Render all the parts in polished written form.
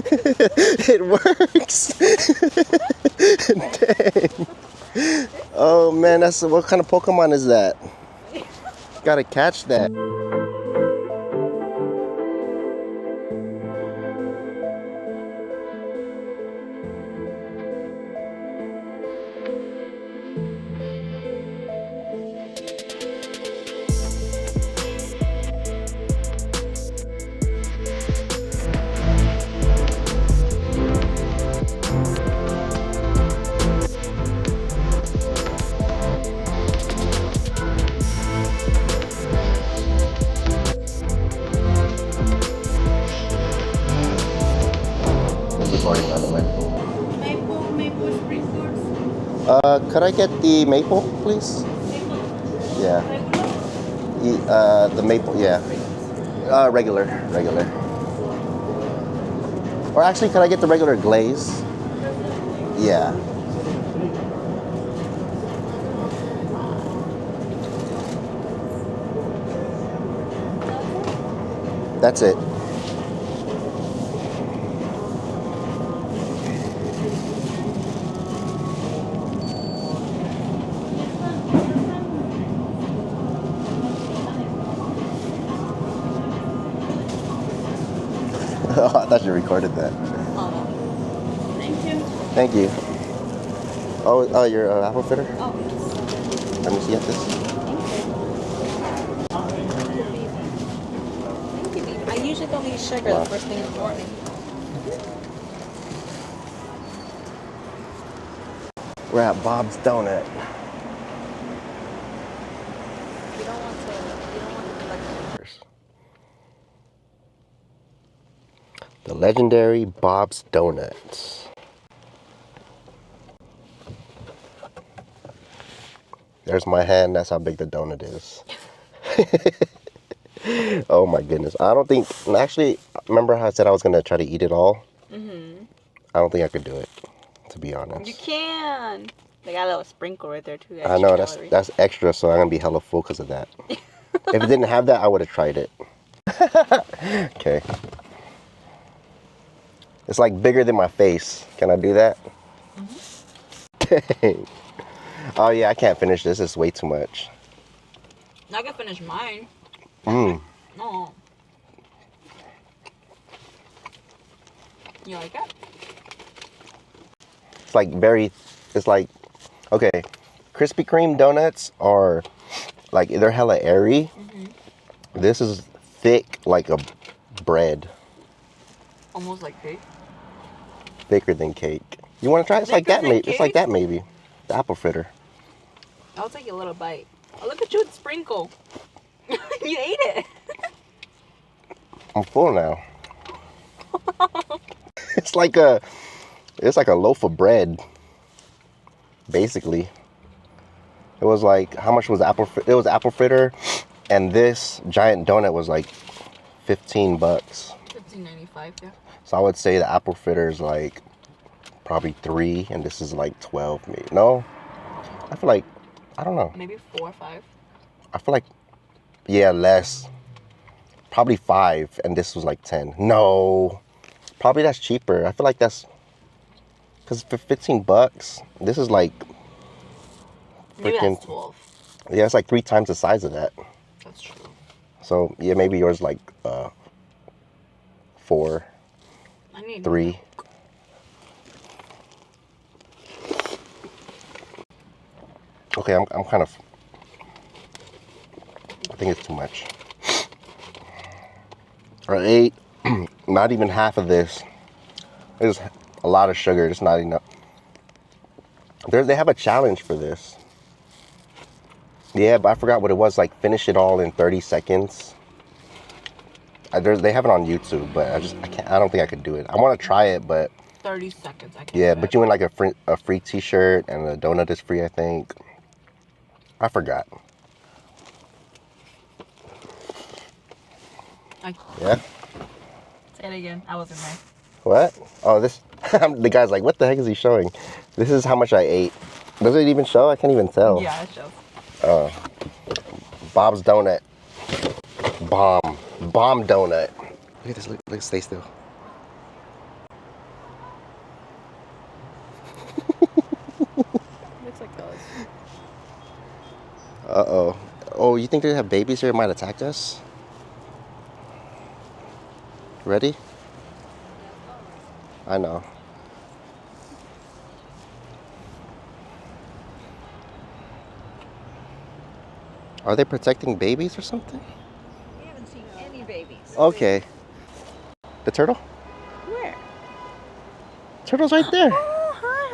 It works. Dang. Oh man, that's what kind of Pokemon is that? Gotta catch that. Recording, by the way. Maple sprinkles. Could I get the maple, please? Maple. Yeah. The maple, yeah. Regular. Or actually, could I get the regular glaze? Yeah. That's it. Oh, I thought you recorded that. Thank you. Thank you. Oh, you're an apple fitter? Oh, yes. Let me see at this. Thank you, babe. I usually don't eat sugar Wow. the first thing in the morning. We're at Bob's Donut. You don't want to like. The legendary Bob's Donuts. There's my hand. That's how big the donut is. Oh my goodness. I don't think, actually, remember how I said I was going to try to eat it all? Mm-hmm. I don't think I could do it, to be honest. You can. They got a little sprinkle right there too. I know, Calorie. that's extra, so I'm going to be hella full because of that. If it didn't have that, I would have tried it. Okay. It's like bigger than my face. Can I do that? Mm-hmm. Dang. Oh yeah, I can't finish this. It's way too much. I can finish mine. Mmm. Oh. You like it? It's like it's like, okay, Krispy Kreme donuts are like, they're hella airy. Mm-hmm. This is thick like a bread. Almost like cake. Thicker than cake. You want to try it? It's like that, maybe. Cake? It's like that, maybe. The apple fritter. I'll take a little bite. Oh, look at you with the sprinkle. You ate it. I'm full now. It's like a loaf of bread, basically. It was like, how much was it was apple fritter, and this giant donut was like $15. $15.95, yeah. So I would say the apple fritter is like probably 3, and this is like 12, maybe. No, I feel like, I don't know. Maybe 4 or 5. I feel like, yeah, less. Probably 5, and this was like 10. No, probably that's cheaper. I feel like that's, because for $15, this is like Maybe freaking, that's 12. yeah, it's like 3 times the size of that. That's true. So yeah, maybe yours like 4, I need 3. milk. Okay, I'm kind of, I think it's too much. Or 8, not even half of this. There's a lot of sugar, it's not enough. They have a challenge for this. Yeah, but I forgot what it was, like finish it all in 30 seconds. They have it on YouTube, but I don't think I could do it. I want to try it, but 30 seconds. I can't. yeah, but you win like a free t-shirt, and the donut is free, I think. I forgot. Yeah? Say it again. I wasn't there. What? Oh, this, the guy's like, what the heck is he showing? This is how much I ate. Does it even show? I can't even tell. Yeah, it shows. Bob's Donut. Bomb donut. Look at this, look, stay still. Uh-oh. Oh, you think they have babies here? It might attack us? Ready? I know. Are they protecting babies or something? We haven't seen any babies. Okay. The turtle? Where? Turtle's right there. Oh, hi,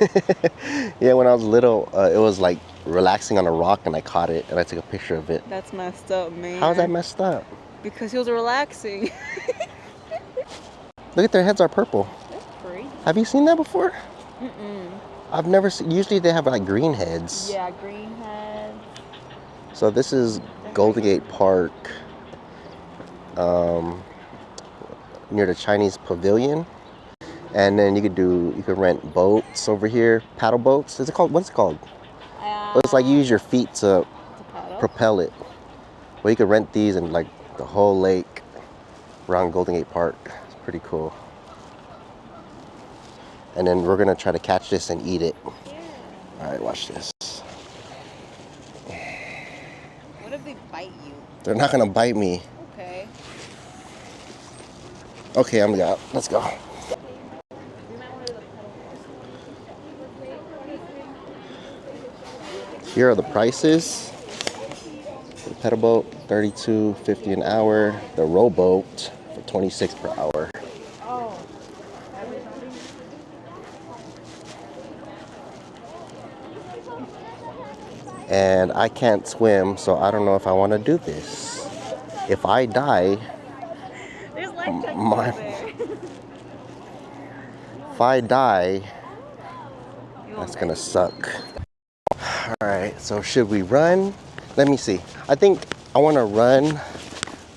hello. Yeah, when I was little, it was like relaxing on a rock and I caught it and I took a picture of it. That's messed up, man. How's that messed up? Because he was relaxing. Look at their heads are purple. That's crazy. Have you seen that before? Mm-mm. I've never seen, usually they have like green heads. Yeah, green heads. So this is Golden Gate Park, near the Chinese Pavilion. And then you could rent boats over here, paddle boats. Is it called, what's it called? It's like you use your feet to propel it. Well, you could rent these and like the whole lake around Golden Gate Park. It's pretty cool. And then we're gonna try to catch this and eat it. Yeah. All right, watch this. What if they bite you? They're not gonna bite me. Okay. Okay, I'm out. Let's go. Here are the prices. The pedal boat, $32.50 an hour. The rowboat for $26 per hour. And I can't swim, so I don't know if I want to do this. If I die, There's life jackets over there. if I die, that's gonna suck. All right, so should we run? Let me see. I think I want to run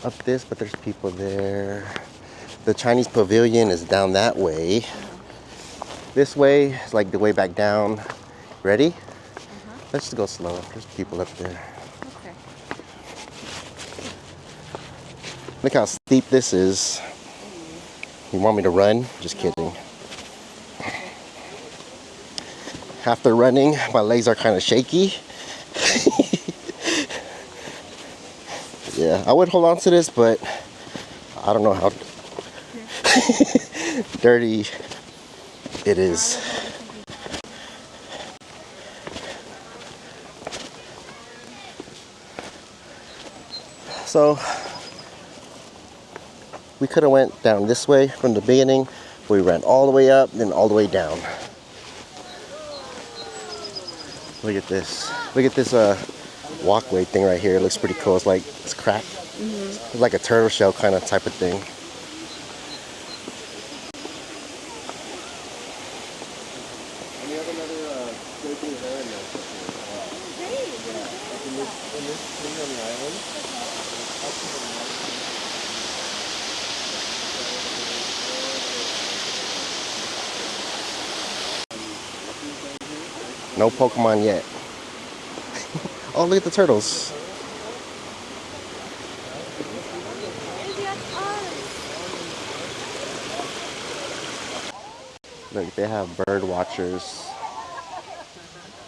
up this, but there's people there. The Chinese Pavilion is down that way. This way is like the way back down. Ready? Let's just go slow. There's people up there. Okay. Look how steep this is. You want me to run? Just kidding. After running, my legs are kind of shaky. Yeah, I would hold on to this, but I don't know how dirty it is. So we could have went down this way from the beginning. We ran all the way up, then all the way down. Look at this. Look at this walkway thing right here. It looks pretty cool. It's like it's cracked. It's like a turtle shell kind of type of thing. No Pokemon yet. Oh, look at the turtles. Look, they have bird watchers.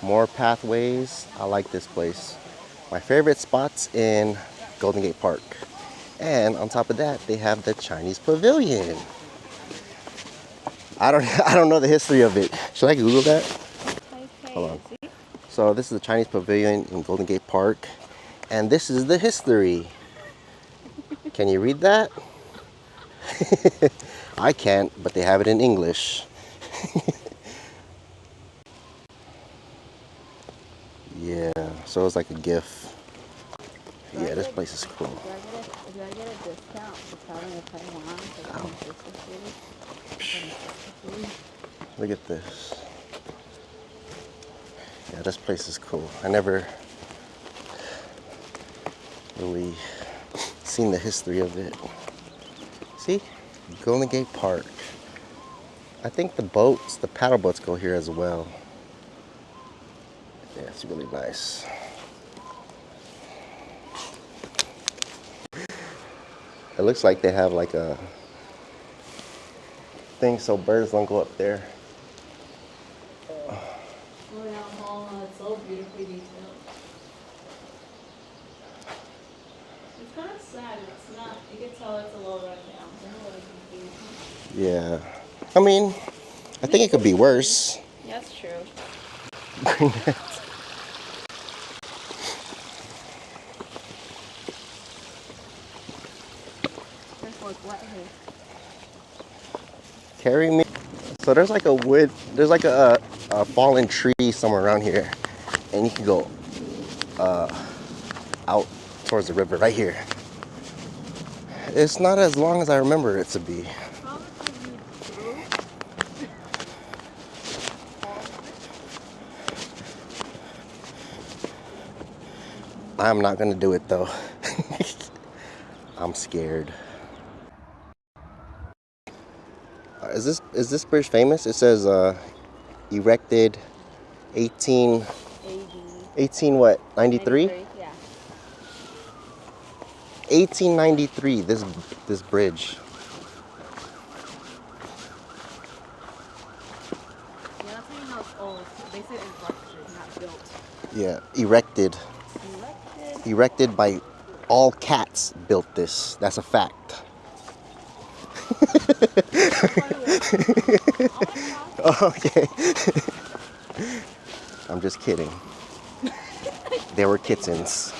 More pathways. I like this place. My favorite spots in Golden Gate Park. And on top of that, they have the Chinese Pavilion. I don't know the history of it. Should I Google that? Okay. Hold on. So this is the Chinese Pavilion in Golden Gate Park. And this is the history. Can you read that? I can't, but they have it in English. Yeah, so it's like a gift. Yeah, this place is cool. Do I get a discount for traveling to Taiwan? Look at this. Yeah, this place is cool. I never really seen the history of it. See? Golden Gate Park. I think the boats, the paddle boats go here as well. Yeah, it's really nice. It looks like they have like a thing so birds don't go up there. Oh, it's so beautifully detailed. It's kind of sad. It's not. You can tell it's a little run down. I'm a little confused. Yeah. I mean, I think it could be worse. Yeah, that's true. There's like wet here. Carry me. So there's like a wood, there's like a fallen tree somewhere around here. And you can go out towards the river right here. It's not as long as I remember it to be. I'm not gonna do it though. I'm scared. Is this bridge famous? It says erected 18 what? 93? Yeah. 1893. This bridge. Yeah, that's how you know it's old. They said erected, not built. Yeah, erected. Erected by all cats built this. That's a fact. Okay. I'm just kidding. They were kittens.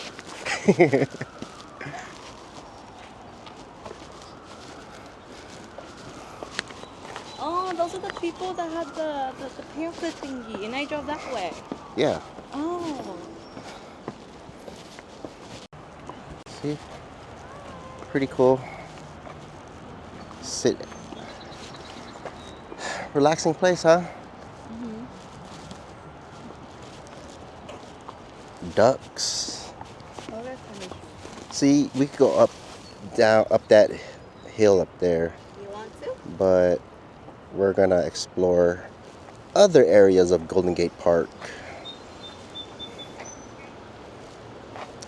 Oh, those are the people that had the pamphlet thingy, and I drove that way. Yeah. Oh. See? Pretty cool. Sit. Relaxing place, huh? Mm-hmm. Ducks. Oh, that's funny. See, we could go up that hill up there. You want to? But we're gonna explore other areas of Golden Gate Park.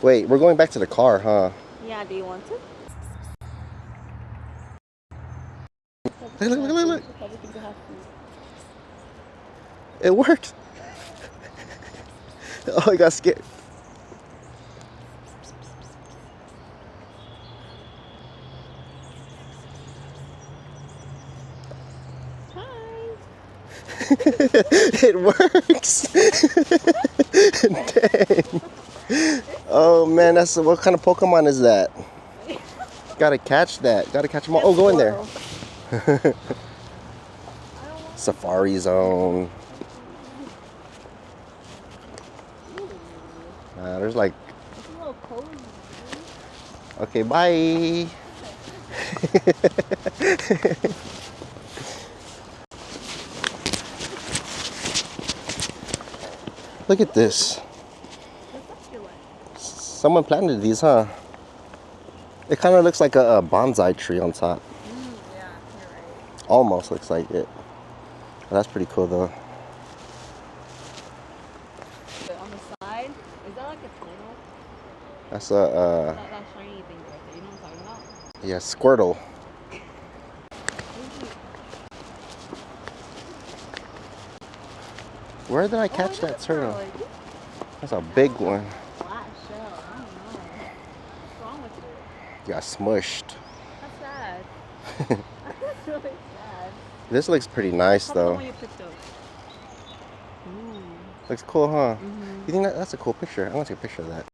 Wait, we're going back to the car, huh? Yeah, do you want to? Look. It worked. Oh, I got scared. Hi. It works. Dang. Oh man, that's what kind of Pokemon is that? Gotta catch that. Gotta catch them all. Oh, go in there. Safari zone. There's like. It's a little cozy. Okay, bye. Look at this. Someone planted these, huh? It kind of looks like a bonsai tree on top. Yeah, you're right. Almost looks like it. That's pretty cool though. But on the side, is that like a turtle? That's That shiny thing right there, you know what I'm talking about? yeah, Squirtle. Where did I catch that turtle? That's a big one. Flat shell, I don't know. What's wrong with it? Got smushed. That's sad. That's really sad. This looks pretty nice How about the though. one you picked up? Ooh. Looks cool, huh? Mm-hmm. You think that's a cool picture? I want to take a picture of that.